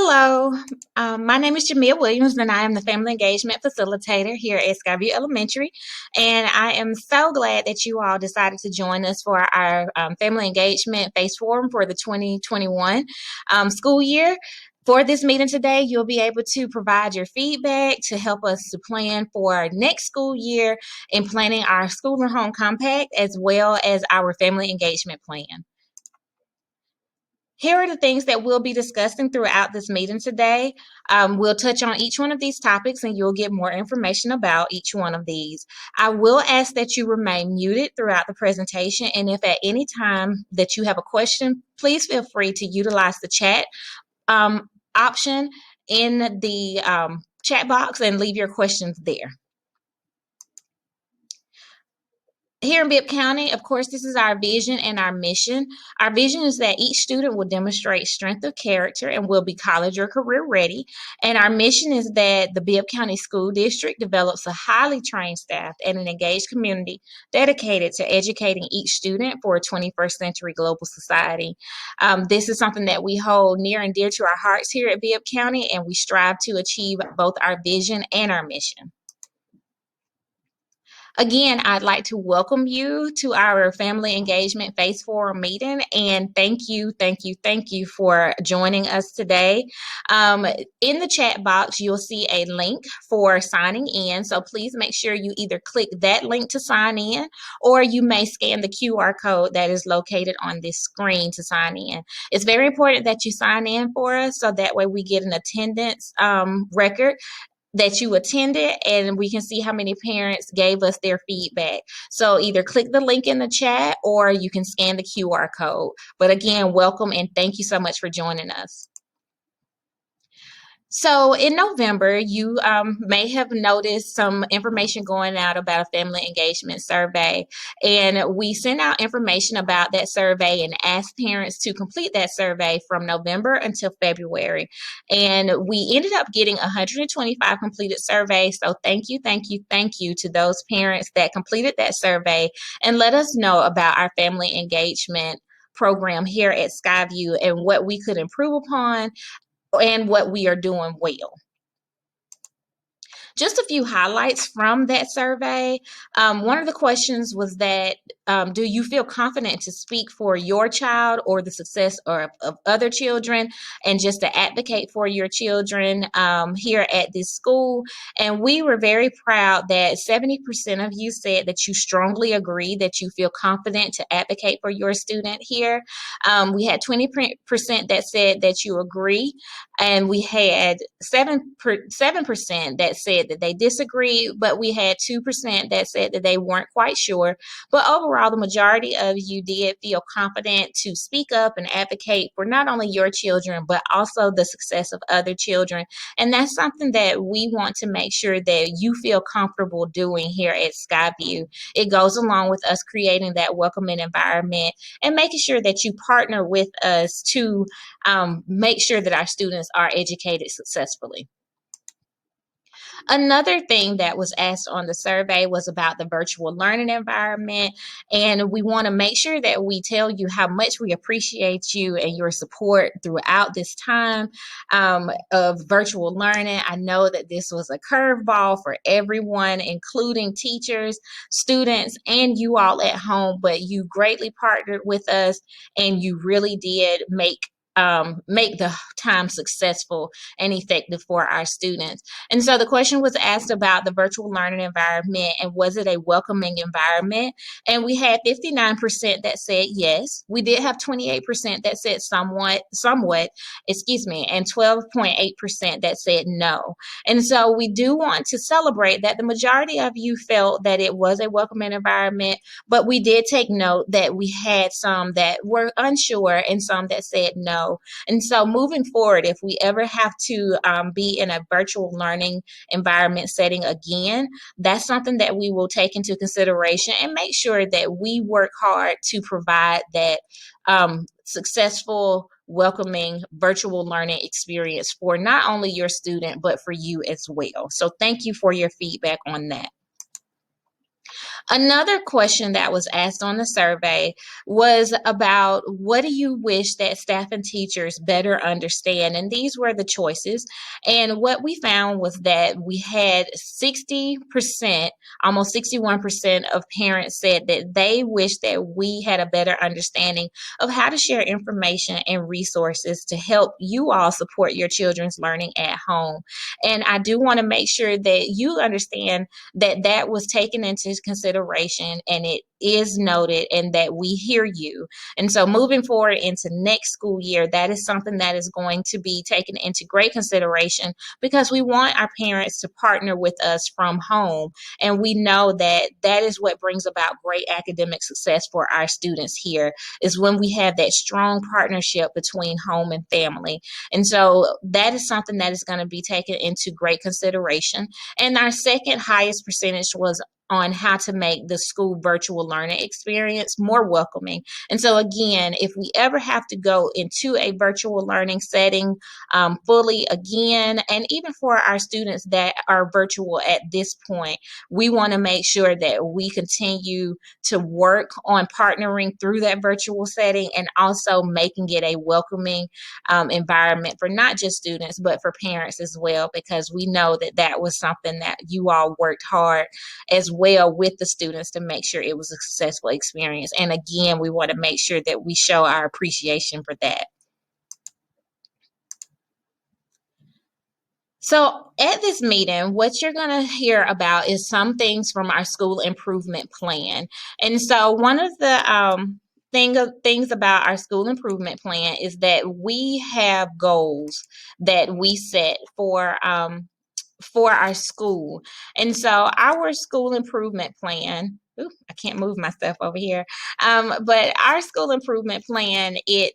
Hello, my name is Jamia Williams, and I am the Family Engagement Facilitator here at Skyview Elementary. And I am so glad that you all decided to join us for our Family Engagement Face Forum for the 2021 school year. For this meeting today, you'll be able to provide your feedback to help us to plan for our next school year in planning our school and home compact as well as our family engagement plan. Here are the things that we'll be discussing throughout this meeting today. We'll touch on each one of these topics and you'll get more information about each one of these. I will ask that you remain muted throughout the presentation, and if at any time that you have a question, please feel free to utilize the chat option in the chat box and leave your questions there. Here in Bibb County, of course, this is our vision and our mission. Our vision is that each student will demonstrate strength of character and will be college or career ready. And our mission is that the Bibb County School District develops a highly trained staff and an engaged community dedicated to educating each student for a 21st century global society. This is something that we hold near and dear to our hearts here at Bibb County, and we strive to achieve both our vision and our mission. Again, I'd like to welcome you to our Family Engagement Face Forum meeting, and thank you for joining us today. In the chat box, you'll see a link for signing in, so please make sure you either click that link to sign in, or you may scan the QR code that is located on this screen to sign in. It's very important that you sign in for us, so that way we get an attendance record that you attended, and we can see how many parents gave us their feedback. So either click the link in the chat or you can scan the QR code. But again, welcome and thank you so much for joining us. So in November, you may have noticed some information going out about a family engagement survey. And we sent out information about that survey and asked parents to complete that survey from November until February. And we ended up getting 125 completed surveys. So thank you to those parents that completed that survey and let us know about our family engagement program here at Skyview and what we could improve upon and what we are doing well. Just a few highlights from that survey. One of the questions was that, do you feel confident to speak for your child or the success of other children and just to advocate for your children here at this school? And we were very proud that 70% of you said that you strongly agree that you feel confident to advocate for your student here. We had 20% that said that you agree, and we had 7% that said that they disagree, but we had 2% that said that they weren't quite sure. But overall, the majority of you did feel confident to speak up and advocate for not only your children, but also the success of other children. And that's something that we want to make sure that you feel comfortable doing here at Skyview. It goes along with us creating that welcoming environment and making sure that you partner with us to make sure that our students are educated successfully. Another thing that was asked on the survey was about the virtual learning environment, and we want to make sure that we tell you how much we appreciate you and your support throughout this time of virtual learning. I know that this was a curveball for everyone, including teachers, students, and you all at home, but you greatly partnered with us and you really did make the time successful and effective for our students. And so the question was asked about the virtual learning environment and was it a welcoming environment? And we had 59% that said yes. We did have 28% that said somewhat, and 12.8% that said no. And so we do want to celebrate that the majority of you felt that it was a welcoming environment, but we did take note that we had some that were unsure and some that said no. And so moving forward, if we ever have to be in a virtual learning environment setting again, that's something that we will take into consideration and make sure that we work hard to provide that successful, welcoming virtual learning experience for not only your student, but for you as well. So thank you for your feedback on that. Another question that was asked on the survey was about what do you wish that staff and teachers better understand? And these were the choices. And what we found was that we had 60%, almost 61% of parents said that they wish that we had a better understanding of how to share information and resources to help you all support your children's learning at home. And I do want to make sure that you understand that that was taken into consideration and it is noted and that we hear you. And so moving forward into next school year, that is something that is going to be taken into great consideration because we want our parents to partner with us from home. And we know that that is what brings about great academic success for our students here is when we have that strong partnership between home and family. And so that is something that is going to be taken into great consideration. And our second highest percentage was on how to make the school virtual learning experience more welcoming. And so, again, if we ever have to go into a virtual learning setting fully again, and even for our students that are virtual at this point, we want to make sure that we continue to work on partnering through that virtual setting and also making it a welcoming environment for not just students, but for parents as well, because we know that that was something that you all worked hard as well with the students to make sure it was a successful experience. And again, we want to make sure that we show our appreciation for that. So at this meeting, what you're going to hear about is some things from our school improvement plan. And so one of the things about our school improvement plan is that we have goals that we set for our school. And so our school improvement plan, I can't move my stuff over here. But our school improvement plan, it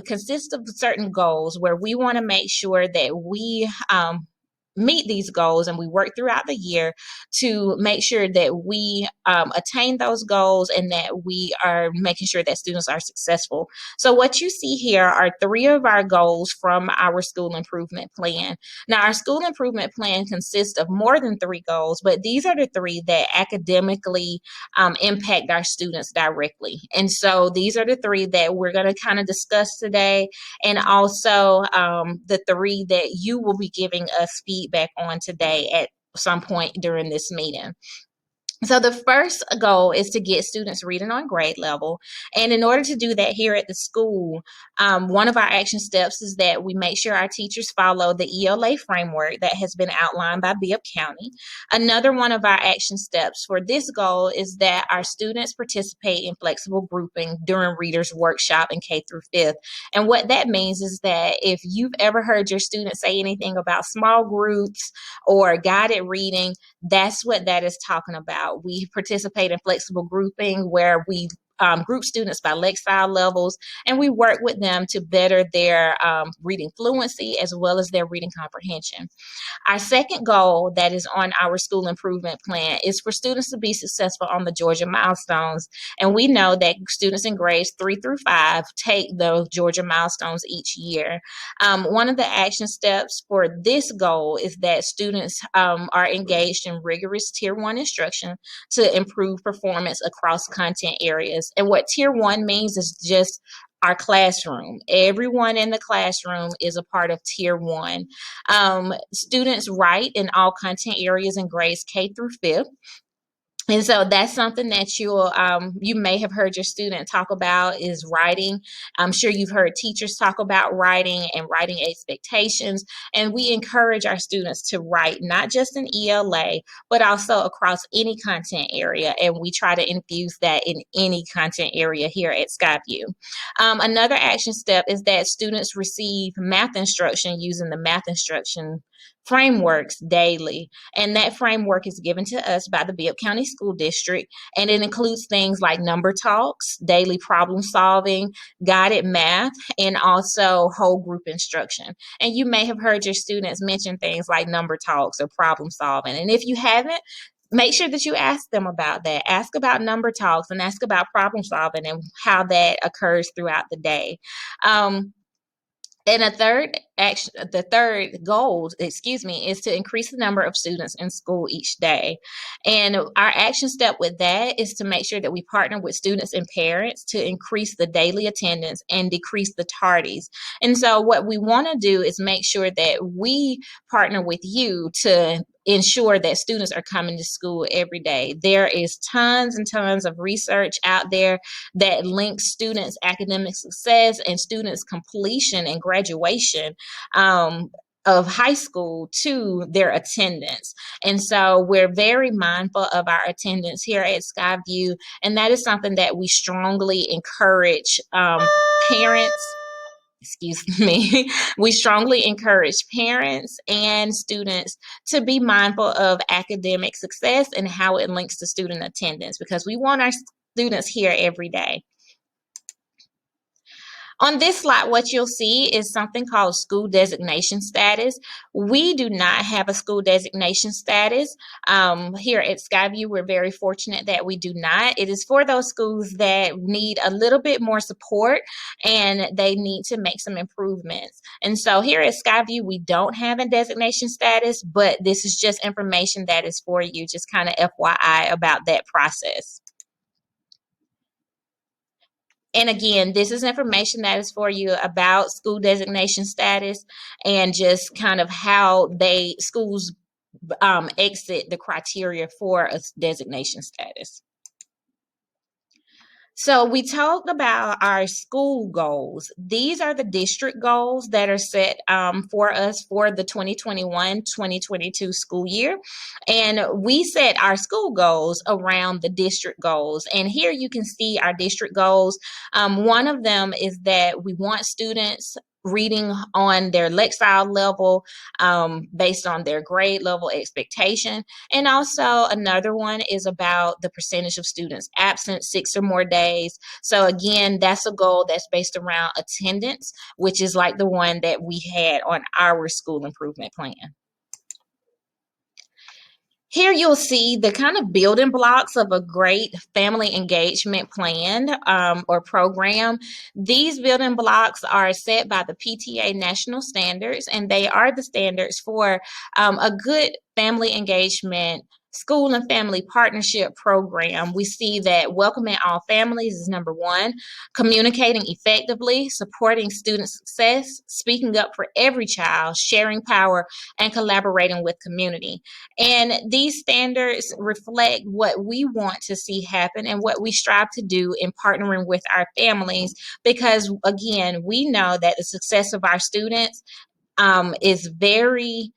consists of certain goals where we want to make sure that we meet these goals and we work throughout the year to make sure that we attain those goals and that we are making sure that students are successful. So what you see here are 3 of our goals from our school improvement plan. Now, our school improvement plan consists of more than 3 goals, but these are the 3 that academically impact our students directly. And so these are the 3 that we're going to kind of discuss today, and also the 3 that you will be giving us feedback on today at some point during this meeting. So the first goal is to get students reading on grade level. And in order to do that here at the school, one of our action steps is that we make sure our teachers follow the ELA framework that has been outlined by Bibb County. Another one of our action steps for this goal is that our students participate in flexible grouping during Readers Workshop in K through 5th. And what that means is that if you've ever heard your students say anything about small groups or guided reading, that's what that is talking about. We participate in flexible grouping where we group students by lexile levels, and we work with them to better their reading fluency as well as their reading comprehension. Our second goal that is on our school improvement plan is for students to be successful on the Georgia milestones. And we know that students in grades 3 through 5 take those Georgia milestones each year. One of the action steps for this goal is that students are engaged in rigorous Tier 1 instruction to improve performance across content areas. And what Tier 1 means is just our classroom. Everyone in the classroom is a part of Tier 1. Students write in all content areas in grades K through 5th. And so that's something that you may have heard your student talk about is writing. I'm sure you've heard teachers talk about writing and writing expectations. And we encourage our students to write not just in ELA, but also across any content area. And we try to infuse that in any content area here at Skyview. Another action step is that students receive math instruction using the math instruction frameworks daily. And that framework is given to us by the Bibb County School District. And it includes things like number talks, daily problem solving, guided math, and also whole group instruction. And you may have heard your students mention things like number talks or problem solving. And if you haven't, make sure that you ask them about that. Ask about number talks and ask about problem solving and how that occurs throughout the day. And the third goal, is to increase the number of students in school each day. And our action step with that is to make sure that we partner with students and parents to increase the daily attendance and decrease the tardies. And so what we want to do is make sure that we partner with you to ensure that students are coming to school every day. There is tons and tons of research out there that links students' academic success and students' completion and graduation of high school to their attendance. And so we're very mindful of our attendance here at Skyview, and that is something that we strongly encourage parents. Excuse me. We strongly encourage parents and students to be mindful of academic success and how it links to student attendance, because we want our students here every day. On this slide, what you'll see is something called school designation status. We do not have a school designation status. Here at Skyview, we're very fortunate that we do not. It is for those schools that need a little bit more support and they need to make some improvements. And so here at Skyview, we don't have a designation status, but this is just information that is for you, just kind of FYI about that process. And again, this is information that is for you about school designation status and just kind of how schools exit the criteria for a designation status. So we talked about our school goals. These are the district goals that are set for us for the 2021-2022 school year. And we set our school goals around the district goals. And here you can see our district goals. One of them is that we want students reading on their Lexile level based on their grade level expectation. And also another one is about the percentage of students absent 6 or more days. So again, that's a goal that's based around attendance, which is like the one that we had on our school improvement plan. Here you'll see the kind of building blocks of a great family engagement plan or program. These building blocks are set by the PTA national standards, and they are the standards for a good family engagement school and family partnership program. We see that welcoming all families is number one, communicating effectively, supporting student success, speaking up for every child, sharing power, and collaborating with community. And these standards reflect what we want to see happen and what we strive to do in partnering with our families, because again, we know that the success of our students is very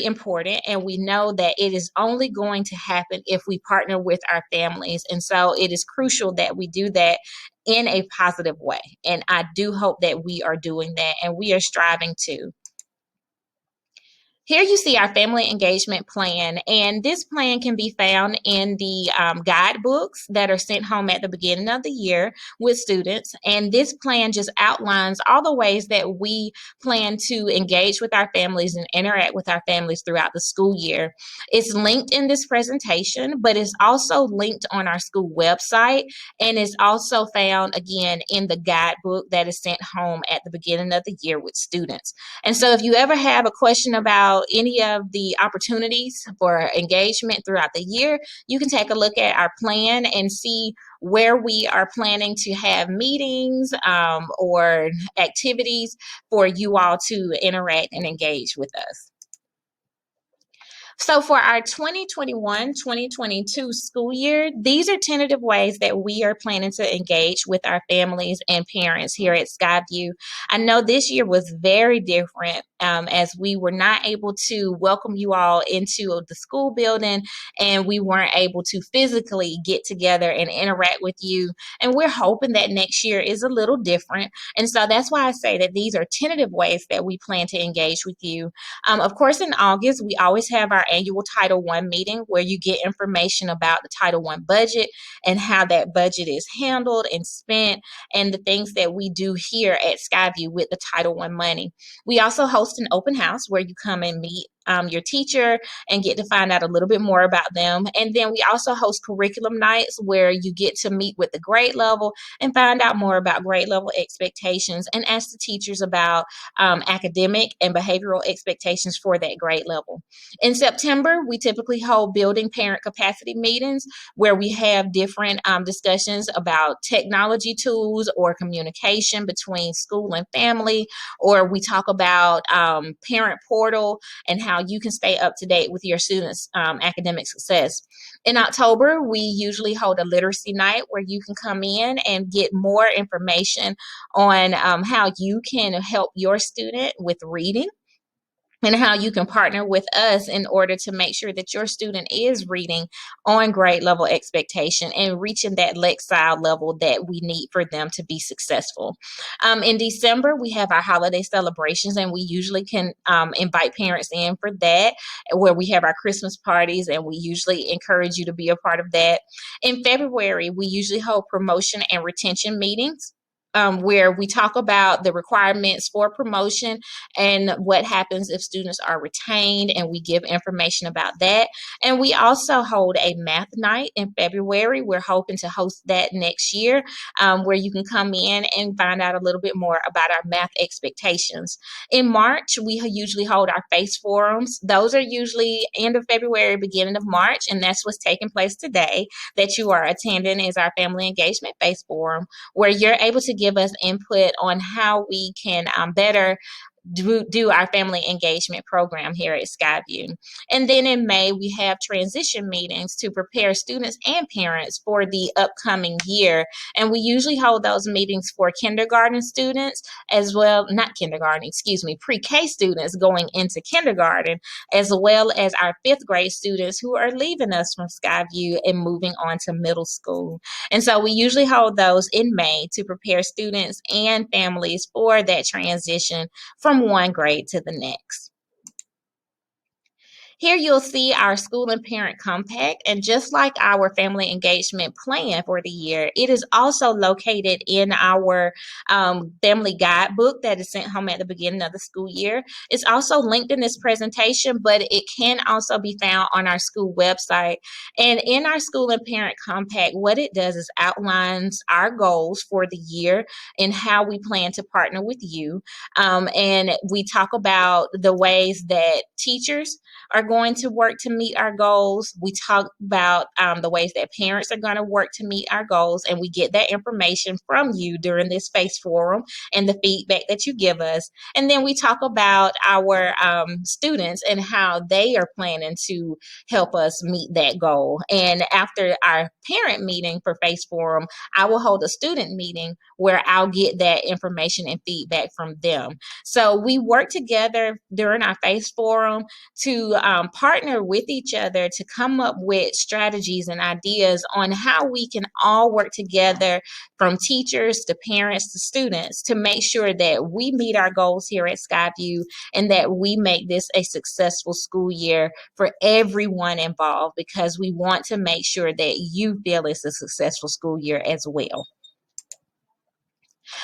important, and we know that it is only going to happen if we partner with our families. And so it is crucial that we do that in a positive way, and I do hope that we are doing that, and we are striving to. Here you see our family engagement plan, and this plan can be found in the guidebooks that are sent home at the beginning of the year with students. And this plan just outlines all the ways that we plan to engage with our families and interact with our families throughout the school year. It's linked in this presentation, but it's also linked on our school website, and it's also found again in the guidebook that is sent home at the beginning of the year with students. And so if you ever have a question about any of the opportunities for engagement throughout the year, you can take a look at our plan and see where we are planning to have meetings or activities for you all to interact and engage with us. So for our 2021-2022 school year, these are tentative ways that we are planning to engage with our families and parents here at Skyview. I know this year was very different as we were not able to welcome you all into the school building, and we weren't able to physically get together and interact with you. And we're hoping that next year is a little different. And so that's why I say that these are tentative ways that we plan to engage with you. Of course, in August, we always have our annual Title I meeting where you get information about the Title I budget and how that budget is handled and spent, and the things that we do here at Skyview with the Title I money. We also host an open house where you come and meet your teacher and get to find out a little bit more about them. And then we also host curriculum nights where you get to meet with the grade level and find out more about grade level expectations and ask the teachers about academic and behavioral expectations for that grade level. In September, we typically hold building parent capacity meetings where we have different discussions about technology tools or communication between school and family, or we talk about parent portal and how you can stay up to date with your students' academic success. In October, we usually hold a literacy night where you can come in and get more information on how you can help your student with reading and how you can partner with us in order to make sure that your student is reading on grade level expectation and reaching that Lexile level that we need for them to be successful. In December, we have our holiday celebrations, and we usually can invite parents in for that, where we have our Christmas parties, and we usually encourage you to be a part of that. In February, we usually hold promotion and retention meetings. Where we talk about the requirements for promotion and what happens if students are retained, and we give information about that. And we also hold a math night in February. We're hoping to host that next year, where you can come in and find out a little bit more about our math expectations. In March, we usually hold our FACE forums. Those are usually end of February, beginning of March, and that's what's taking place today that you are attending is our Family Engagement FACE forum, where you're able to give us input on how we can better do our family engagement program here at Skyview. And then in May, we have transition meetings to prepare students and parents for the upcoming year. And we usually hold those meetings for kindergarten students as well, not kindergarten, excuse me, pre-K students going into kindergarten, as well as our fifth grade students who are leaving us from Skyview and moving on to middle school. And so we usually hold those in May to prepare students and families for that transition from one grade to the next. Here you'll see our school and parent compact, and just like our family engagement plan for the year, it is also located in our family guidebook that is sent home at the beginning of the school year. It's also linked in this presentation, but it can also be found on our school website. And in our school and parent compact, what it does is outlines our goals for the year and how we plan to partner with you. And we talk about the ways that teachers are going to work to meet our goals. We talk about the ways that parents are going to work to meet our goals, and we get that information from you during this FACE forum and the feedback that you give us. And then we talk about our students and how they are planning to help us meet that goal. And after our parent meeting for FACE forum, I will hold a student meeting where I'll get that information and feedback from them. So we work together during our FACE forum to partner with each other to come up with strategies and ideas on how we can all work together, from teachers to parents to students, to make sure that we meet our goals here at Skyview and that we make this a successful school year for everyone involved, because we want to make sure that you feel it's a successful school year as well.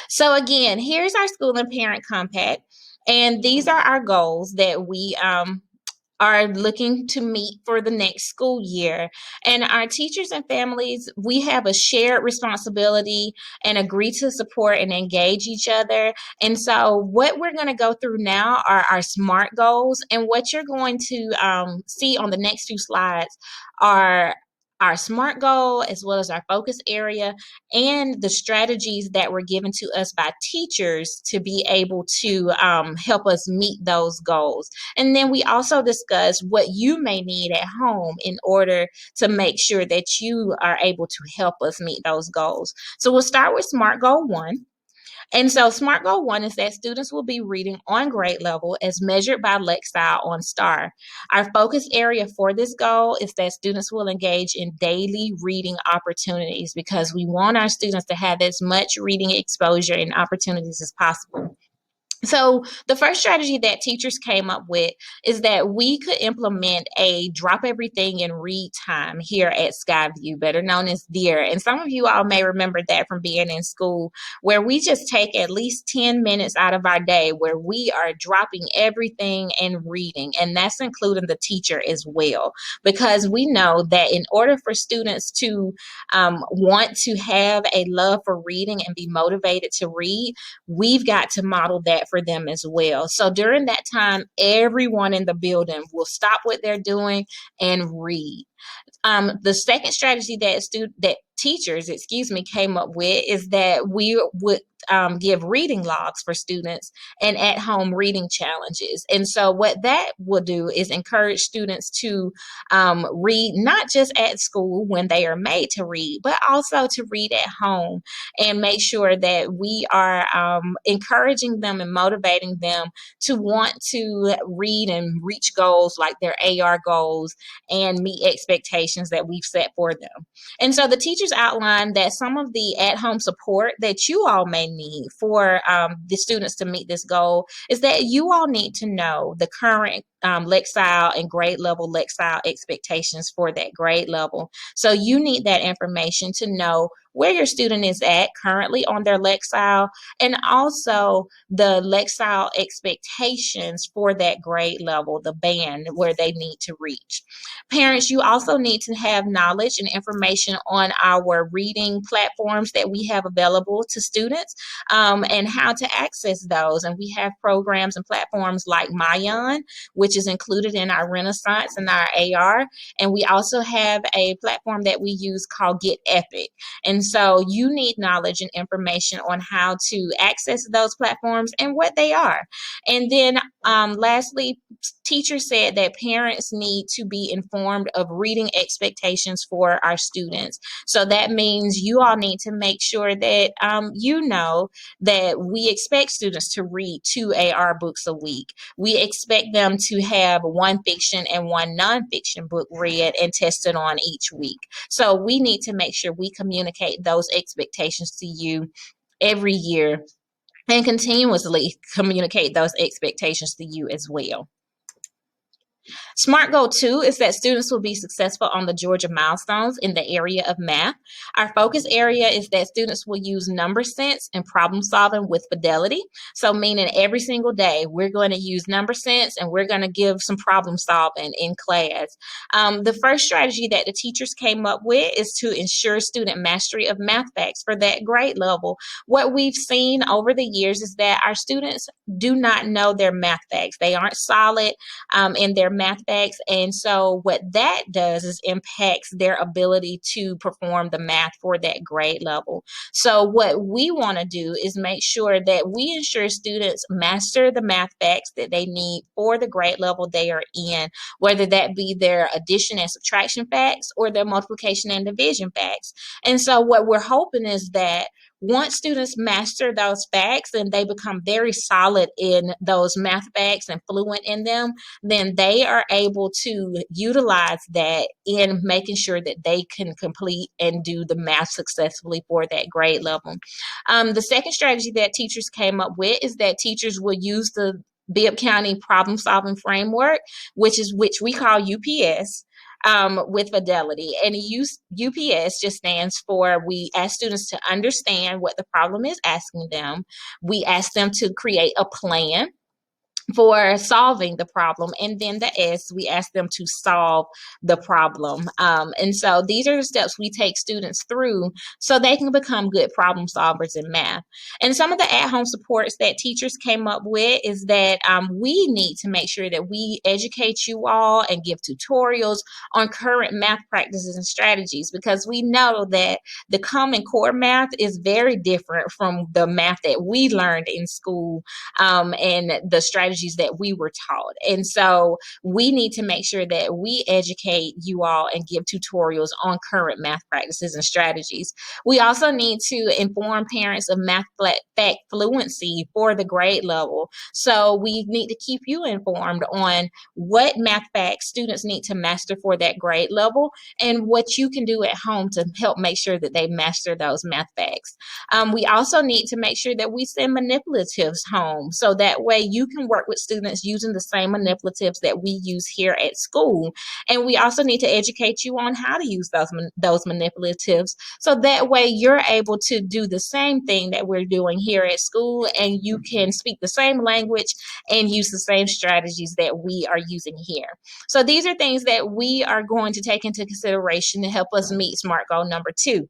So again, here's our school and parent compact, and these are our goals that we are looking to meet for the next school year. And our teachers and families, we have a shared responsibility and agree to support and engage each other. And so what we're going to go through now are our SMART goals. And what you're going to see on the next two slides are our SMART goal, as well as our focus area, and the strategies that were given to us by teachers to be able to help us meet those goals. And then we also discuss what you may need at home in order to make sure that you are able to help us meet those goals. So we'll start with SMART Goal 1. And so SMART Goal 1 is that students will be reading on grade level as measured by Lexile on STAR. Our focus area for this goal is that students will engage in daily reading opportunities, because we want our students to have as much reading exposure and opportunities as possible. So the first strategy that teachers came up with is that we could implement a drop everything and read time here at Skyview, better known as DEAR. And some of you all may remember that from being in school, where we just take at least 10 minutes out of our day where we are dropping everything and reading. And that's including the teacher as well, because we know that in order for students to want to have a love for reading and be motivated to read, we've got to model that for them as well. So during that time, everyone in the building will stop what they're doing and read. The second strategy that teachers, came up with is that we would give reading logs for students and at-home reading challenges. And so what that will do is encourage students to read not just at school when they are made to read, but also to read at home, and make sure that we are encouraging them and motivating them to want to read and reach goals like their AR goals and meet expectations that we've set for them. And so the teachers outlined that some of the at-home support that you all may need for the students to meet this goal is that you all need to know the current Lexile and grade level Lexile expectations for that grade level. So you need that information to know where your student is at currently on their Lexile, and also the Lexile expectations for that grade level, the band where they need to reach. Parents, you also need to have knowledge and information on our reading platforms that we have available to students, and how to access those. And we have programs and platforms like Mayan, which is included in our Renaissance and our AR. And we also have a platform that we use called Get Epic. And so you need knowledge and information on how to access those platforms and what they are. And then lastly, teachers said that parents need to be informed of reading expectations for our students. So that means you all need to make sure that you know that we expect students to read 2 AR books a week. We expect them to have one fiction and one nonfiction book read and tested on each week. So we need to make sure we communicate those expectations to you every year and continuously communicate those expectations to you as well. SMART Goal 2 is that students will be successful on the Georgia milestones in the area of math. Our focus area is that students will use number sense and problem solving with fidelity. So meaning every single day, we're going to use number sense and we're going to give some problem solving in class. The first strategy that the teachers came up with is to ensure student mastery of math facts for that grade level. What we've seen over the years is that our students do not know their math facts. They aren't solid in their math facts. And so what that does is impacts their ability to perform the math for that grade level. So what we want to do is make sure that we ensure students master the math facts that they need for the grade level they are in, whether that be their addition and subtraction facts or their multiplication and division facts. And so what we're hoping is that once students master those facts and they become very solid in those math facts and fluent in them, then they are able to utilize that in making sure that they can complete and do the math successfully for that grade level. The second strategy that teachers came up with is that teachers will use the Bibb County problem solving framework, which we call UPS, with fidelity. And UPS just stands for, we ask students to understand what the problem is asking them. We ask them to create a plan for solving the problem, and then the S, we ask them to solve the problem. And so these are the steps we take students through so they can become good problem solvers in math. And some of the at-home supports that teachers came up with is that we need to make sure that we educate you all and give tutorials on current math practices and strategies, because we know that the Common Core math is very different from the math that we learned in school, and the strategies that we were taught. And so we need to make sure that we educate you all and give tutorials on current math practices and strategies. We also need to inform parents of math fact fluency for the grade level. So we need to keep you informed on what math facts students need to master for that grade level and what you can do at home to help make sure that they master those math facts. We also need to make sure that we send manipulatives home so that way you can work with students using the same manipulatives that we use here at school. And we also need to educate you on how to use those manipulatives so that way you're able to do the same thing that we're doing here at school, and you can speak the same language and use the same strategies that we are using here. So these are things that we are going to take into consideration to help us meet SMART goal number 2.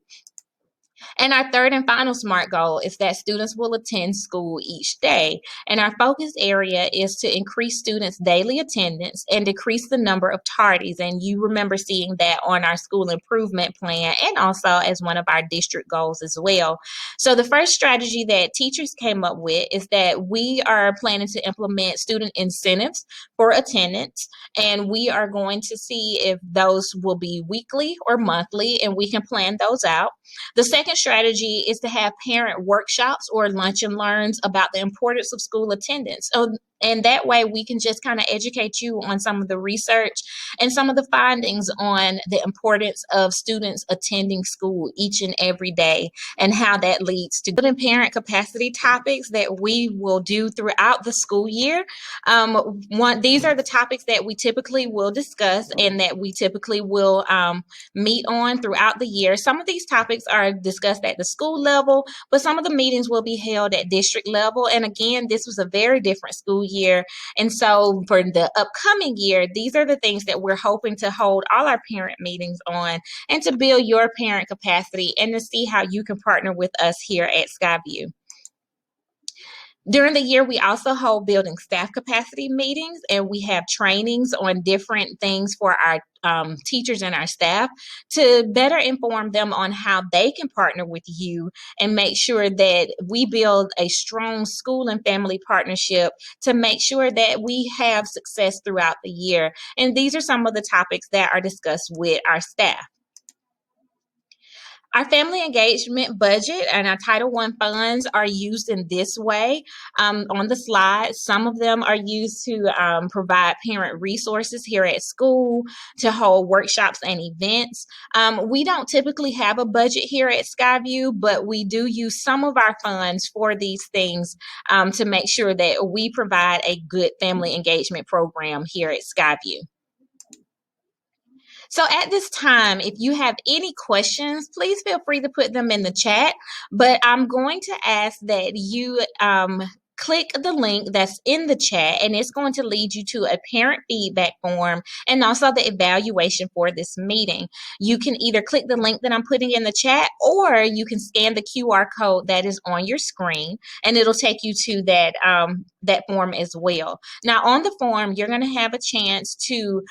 And our third and final SMART goal is that students will attend school each day. And our focus area is to increase students' daily attendance and decrease the number of tardies. And you remember seeing that on our school improvement plan and also as one of our district goals as well. So the first strategy that teachers came up with is that we are planning to implement student incentives for attendance. And we are going to see if those will be weekly or monthly, and we can plan those out. The second strategy is to have parent workshops or lunch and learns about the importance of school attendance. And that way we can just kind of educate you on some of the research and some of the findings on the importance of students attending school each and every day and how that leads to good parent capacity topics that we will do throughout the school year. These are the topics that we typically will discuss and that we typically will meet on throughout the year. Some of these topics are discussed at the school level, but some of the meetings will be held at district level. And again, this was a very different school year. And so for the upcoming year, these are the things that we're hoping to hold all our parent meetings on and to build your parent capacity and to see how you can partner with us here at Skyview. During the year, we also hold building staff capacity meetings, and we have trainings on different things for our teachers and our staff to better inform them on how they can partner with you and make sure that we build a strong school and family partnership to make sure that we have success throughout the year. And these are some of the topics that are discussed with our staff. Our family engagement budget and our Title I funds are used in this way. On the slide, some of them are used to provide parent resources here at school, to hold workshops and events. We don't typically have a budget here at Skyview, but we do use some of our funds for these things to make sure that we provide a good family engagement program here at Skyview. So at this time, if you have any questions, please feel free to put them in the chat. But I'm going to ask that you click the link that's in the chat, and it's going to lead you to a parent feedback form and also the evaluation for this meeting. You can either click the link that I'm putting in the chat, or you can scan the QR code that is on your screen, and it'll take you to that form as well. Now, on the form, you're going to have a chance to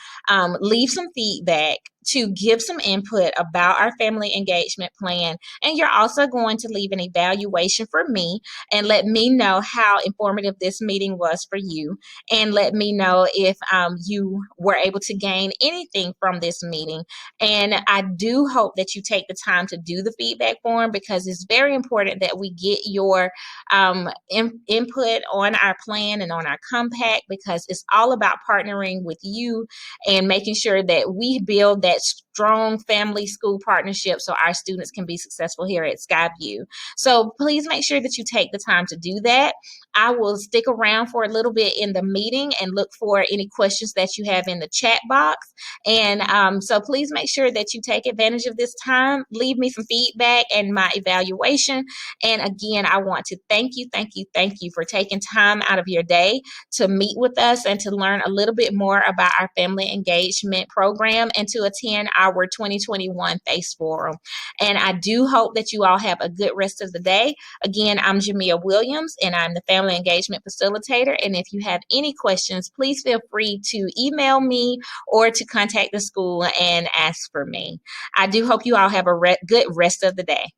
leave some feedback, to give some input about our family engagement plan, and you're also going to leave an evaluation for me and let me know how informative this meeting was for you, and let me know if you were able to gain anything from this meeting. And I do hope that you take the time to do the feedback form, because it's very important that we get your input on our plan and on our compact, because it's all about partnering with you and making sure that we build that strong family school partnership so our students can be successful here at Skyview. So please make sure that you take the time to do that. I will stick around for a little bit in the meeting and look for any questions that you have in the chat box. And so please make sure that you take advantage of this time. Leave me some feedback and my evaluation. And again, I want to thank you for taking time out of your day to meet with us and to learn a little bit more about our family engagement program and to attend our 2021 FACE Forum. And I do hope that you all have a good rest of the day. Again, I'm Jamia Williams, and I'm the Family Engagement Facilitator. And if you have any questions, please feel free to email me or to contact the school and ask for me. I do hope you all have a good rest of the day.